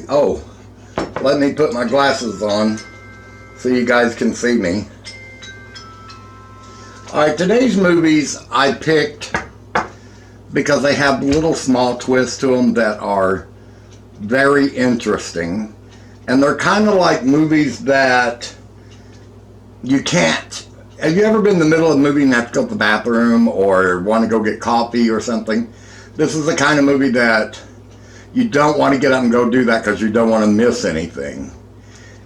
Oh, let me put my glasses on so you guys can see me. Alright, today's movies I picked because they have little small twists to them that are very interesting. And they're kind of like movies that you can't. Have you ever been in the middle of a movie and have to go to the bathroom or want to go get coffee or something? This is the kind of movie that you don't want to get up and go do that because you don't want to miss anything.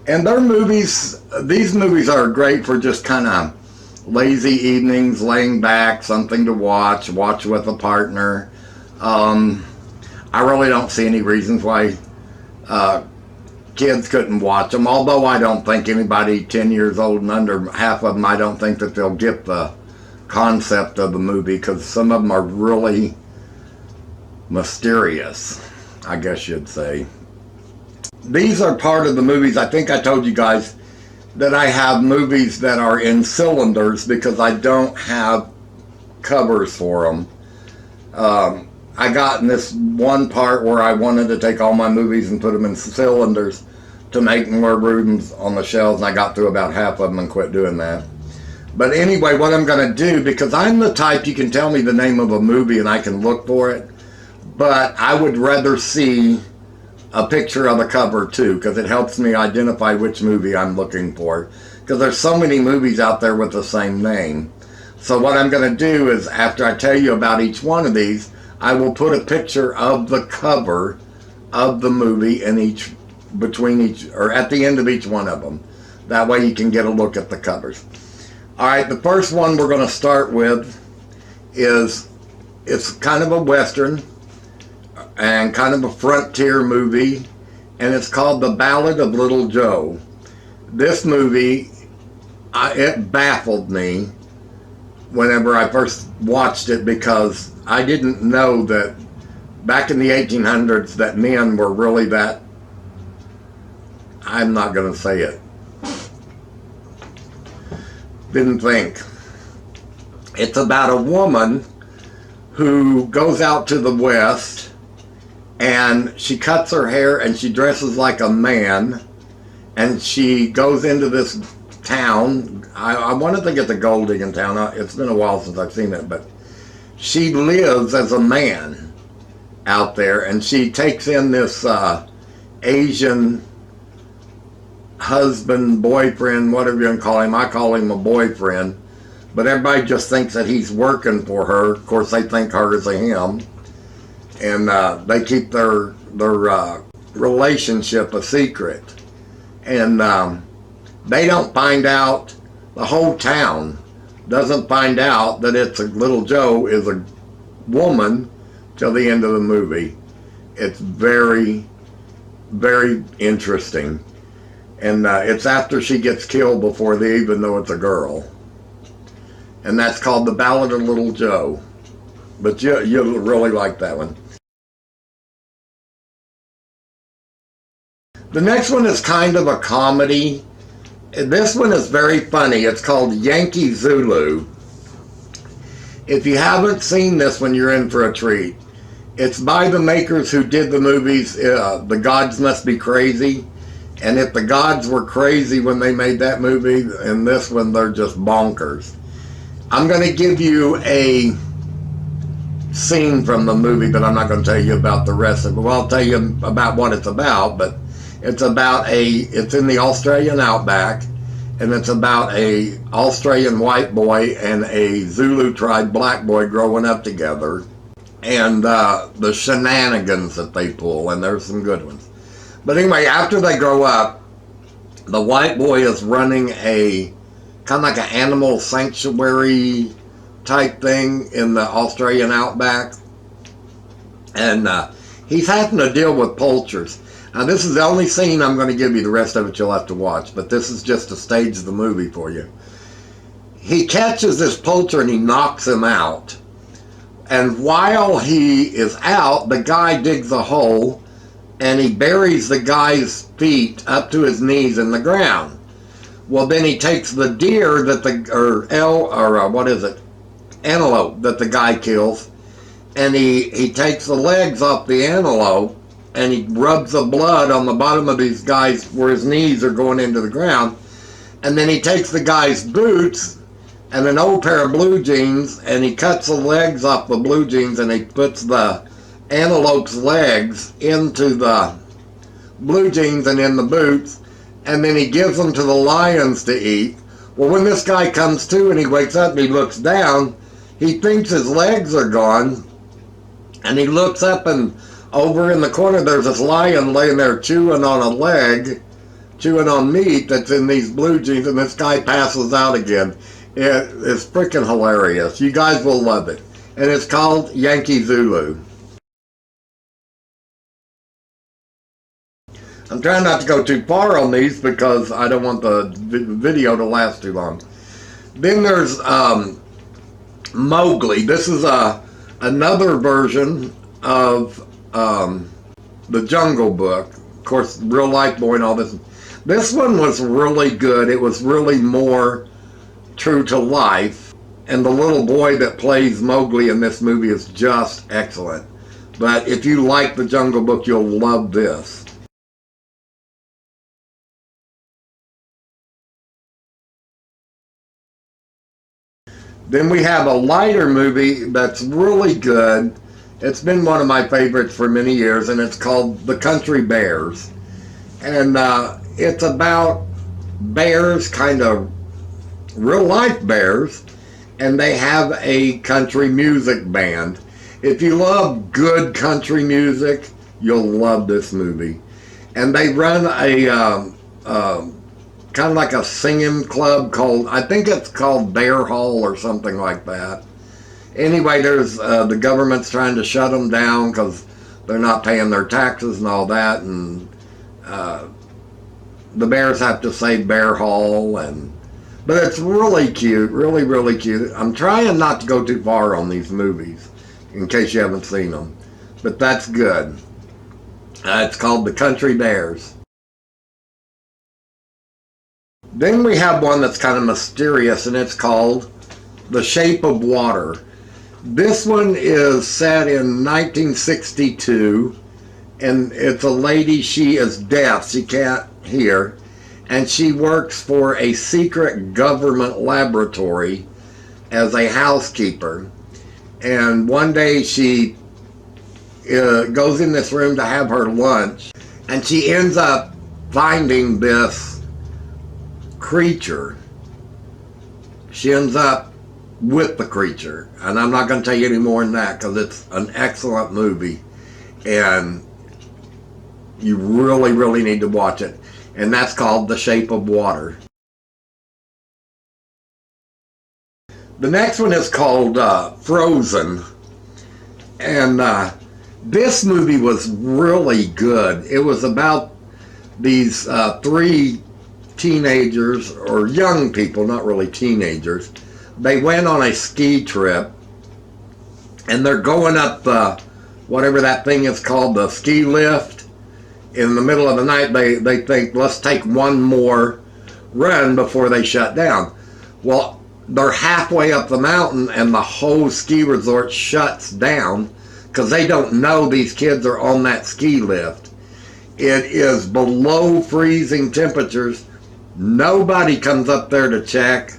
And they're movies, these movies are great for just kind of lazy evenings, laying back, something to watch with a partner. I really don't see any reasons why kids couldn't watch them, although I don't think anybody 10 years old and under, half of them, I don't think that they'll get the concept of the movie because some of them are really mysterious, I guess you'd say. These are part of the movies. I think I told you guys that I have movies that are in cylinders because I don't have covers for them. I got in this one part where I wanted to take all my movies and put them in cylinders to make more rooms on the shelves, and I got through about half of them and quit doing that. But anyway, what I'm going to do, because I'm the type, you can tell me the name of a movie and I can look for it, but I would rather see a picture of the cover too, because it helps me identify which movie I'm looking for, because there's so many movies out there with the same name. So what I'm going to do is, after I tell you about each one of these, I will put a picture of the cover of the movie in each, between each, or at the end of each one of them. That way you can get a look at the covers. Alright, the first one we're going to start with is, it's kind of a Western and kind of a frontier movie, and it's called The Ballad of Little Joe. This movie, it baffled me whenever I first watched it, because I didn't know that back in the 1800s that men were really that, I'm not going to say it, didn't think. It's about a woman who goes out to the West and she cuts her hair and she dresses like a man, and she goes into this town. I want to think it's a gold digging town. It's been a while since I've seen it, but she lives as a man out there, and she takes in this Asian husband, boyfriend, whatever you want to call him. I call him a boyfriend, but everybody just thinks that he's working for her. Of course, they think her is a him, and they keep their relationship a secret. And they don't find out, the whole town doesn't find out that it's a Little Joe is a woman till the end of the movie. It's very, very interesting. And it's after she gets killed before they even know it's a girl. And that's called The Ballad of Little Joe. But you'll really like that one. The next one is kind of a comedy. This one is very funny. It's called Yankee Zulu. If you haven't seen this one, you're in for a treat. It's by the makers who did the movies The Gods Must Be Crazy. And if the gods were crazy when they made that movie, in this one they're just bonkers. I'm going to give you a scene from the movie, but I'm not going to tell you about the rest of it. Well, I'll tell you about what it's about, but it's about it's in the Australian outback, and it's about a Australian white boy and a Zulu tribe black boy growing up together, and the shenanigans that they pull, and there's some good ones. But anyway, after they grow up, the white boy is running a kind of like an animal sanctuary type thing in the Australian outback, and he's having to deal with poachers. Now, this is the only scene I'm going to give you. The rest of it you'll have to watch, but this is just to stage the movie for you. He catches this poacher and he knocks him out, and while he is out, the guy digs a hole and he buries the guy's feet up to his knees in the ground. Well, then he takes the deer that antelope that the guy kills, and he takes the legs off the antelope and he rubs the blood on the bottom of these guys where his knees are going into the ground. And then he takes the guy's boots and an old pair of blue jeans, and he cuts the legs off the blue jeans, and he puts the antelope's legs into the blue jeans and in the boots, and then he gives them to the lions to eat. Well, when this guy comes to and he wakes up and he looks down, he thinks his legs are gone, and he looks up, and over in the corner there's this lion laying there chewing on a leg, chewing on meat that's in these blue jeans, and this guy passes out again. It is freaking hilarious. You guys will love it. And it's called Yankee Zulu. I'm trying not to go too far on these because I don't want the video to last too long. Then there's Mowgli. This is another version of the Jungle Book. Of course, real life boy and all this. This one was really good. It was really more true to life, and the little boy that plays Mowgli in this movie is just excellent. But if you like the Jungle Book, you'll love this. Then we have a lighter movie that's really good. It's been one of my favorites for many years, and it's called The Country Bears. And it's about bears, kind of real life bears, and they have a country music band. If you love good country music, you'll love this movie. And they run a kind of like a singing club called, I think it's called Bear Hall or something like that. Anyway, there's the government's trying to shut them down because they're not paying their taxes and all that, and the bears have to say Bear Hall, but it's really cute, really, really cute. I'm trying not to go too far on these movies, in case you haven't seen them. But that's good. It's called The Country Bears. Then we have one that's kind of mysterious, and it's called The Shape of Water. This one is set in 1962, and it's a lady. She is deaf. She can't hear. And she works for a secret government laboratory as a housekeeper. And one day she goes in this room to have her lunch, and she ends up finding this creature. She ends up with the creature. And I'm not going to tell you any more than that because it's an excellent movie. And you really, really need to watch it. And that's called The Shape of Water. The next one is called Frozen. And this movie was really good. It was about these three teenagers, or young people, not really teenagers. They went on a ski trip, and they're going up the, whatever that thing is called, the ski lift. In the middle of the night, they think, let's take one more run before they shut down. Well, they're halfway up the mountain, and the whole ski resort shuts down because they don't know these kids are on that ski lift. It is below freezing temperatures. Nobody comes up there to check.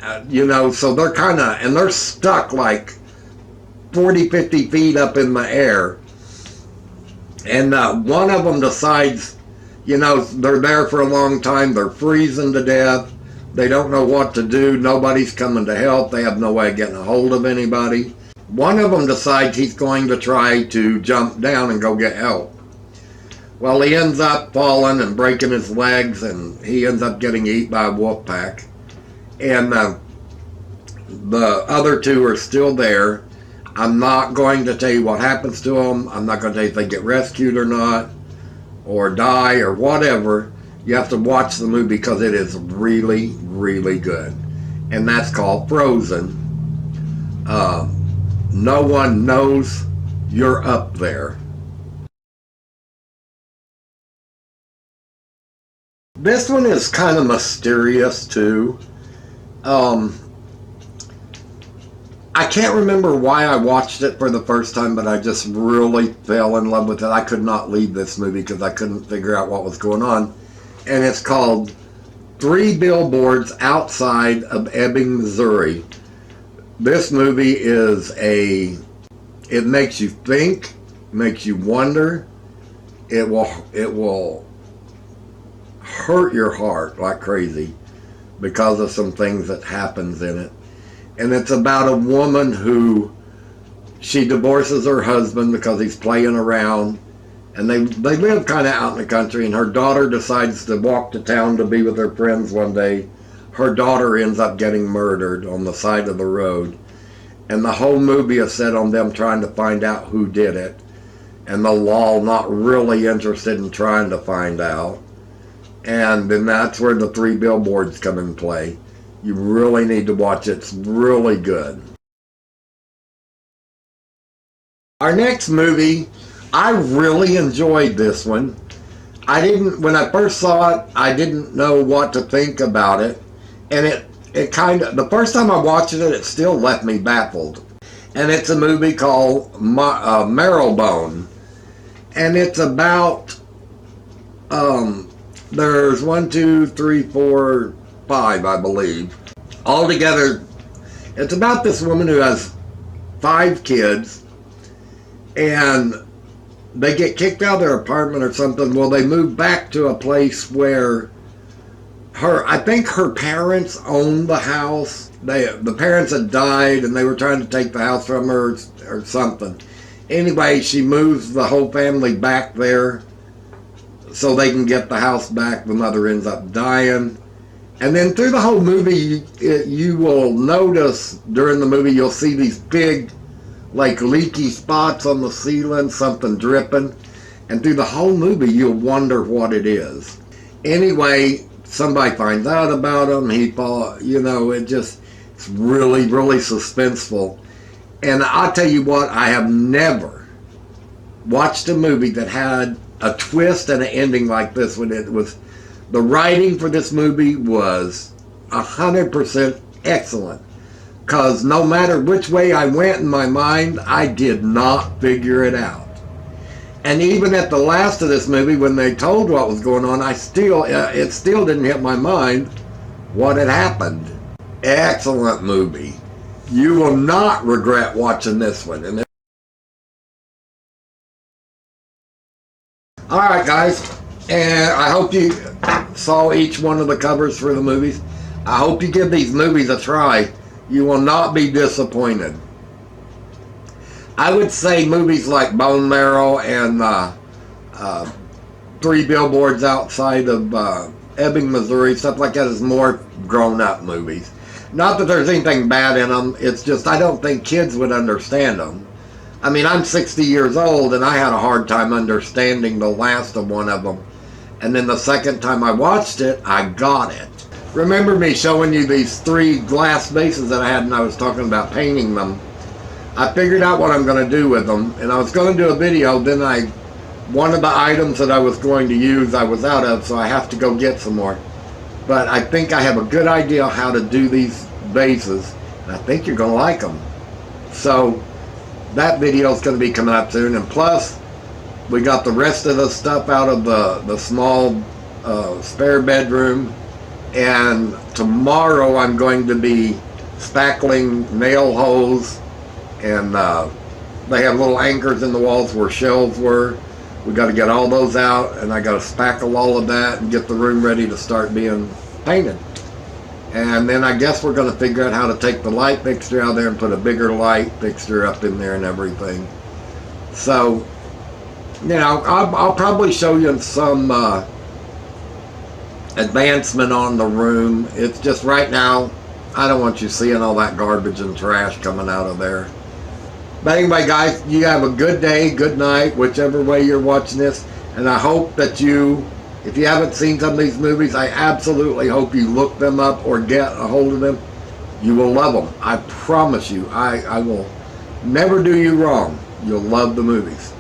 So they're kind of, and they're stuck like 40, 50 feet up in the air. And one of them decides, they're there for a long time, they're freezing to death, they don't know what to do, nobody's coming to help, they have no way of getting a hold of anybody. One of them decides he's going to try to jump down and go get help. Well, he ends up falling and breaking his legs, and he ends up getting eaten by a wolf pack. And the other two are still there. I'm not going to tell you what happens to them. I'm not going to tell you if they get rescued or not, or die, or whatever. You have to watch the movie because it is really, really good. And that's called Frozen. No one knows you're up there. This one is kind of mysterious too. I can't remember why I watched it for the first time, but I just really fell in love with it. I could not leave this movie because I couldn't figure out what was going on. And it's called Three Billboards Outside of Ebbing, Missouri. This movie it makes you think, makes you wonder. It will hurt your heart like crazy because of some things that happens in it. And it's about a woman who, she divorces her husband because he's playing around, and they live kind of out in the country, and her daughter decides to walk to town to be with her friends one day. Her daughter ends up getting murdered on the side of the road, and the whole movie is set on them trying to find out who did it, and the law not really interested in trying to find out. And then that's where the Three Billboards come in play. You really need to watch it. It's really good. Our next movie, I really enjoyed this one. When I first saw it, I didn't know what to think about it. And it kind of, the first time I watched it, it still left me baffled. And it's a movie called Bone. And it's about, there's 1, 2, 3, 4, 5, I believe. Altogether, it's about this woman who has 5 kids, and they get kicked out of their apartment or something. Well, they move back to a place where I think her parents owned the house. The parents had died, and they were trying to take the house from her or something. Anyway, she moves the whole family back there so they can get the house back. The mother ends up dying. And then through the whole movie, you will notice during the movie, you'll see these big, like leaky spots on the ceiling, something dripping. And through the whole movie, you'll wonder what it is. Anyway, somebody finds out about him. It's really, really suspenseful. And I'll tell you what, I have never watched a movie that had a twist and an ending like this one. The writing for this movie was 100% excellent. Because no matter which way I went in my mind, I did not figure it out. And even at the last of this movie, when they told what was going on, it still didn't hit my mind what had happened. Excellent movie. You will not regret watching this one. Alright guys, and I hope you saw each one of the covers for the movies. I hope you give these movies a try. You will not be disappointed. I would say movies like Bone Marrow and Three Billboards Outside of Ebbing, Missouri, stuff like that is more grown-up movies. Not that there's anything bad in them, it's just I don't think kids would understand them. I mean, I'm 60 years old and I had a hard time understanding the last of one of them. And then the second time I watched it, I got it. Remember me showing you these 3 glass vases that I had and I was talking about painting them. I figured out what I'm going to do with them, and I was going to do a video, then one of the items that I was going to use I was out of, so I have to go get some more. But I think I have a good idea how to do these vases, and I think you're going to like them. So that video is going to be coming up soon, and plus we got the rest of the stuff out of the small spare bedroom, and tomorrow I'm going to be spackling nail holes, and they have little anchors in the walls where shelves were. We got to get all those out, and I got to spackle all of that and get the room ready to start being painted. And then I guess we're going to figure out how to take the light fixture out there and put a bigger light fixture up in there and everything. So, I'll probably show you some advancement on the room. It's just right now, I don't want you seeing all that garbage and trash coming out of there. But anyway, guys, you have a good day, good night, whichever way you're watching this. And I hope that if you haven't seen some of these movies, I absolutely hope you look them up or get a hold of them. You will love them. I promise you. I will never do you wrong. You'll love the movies.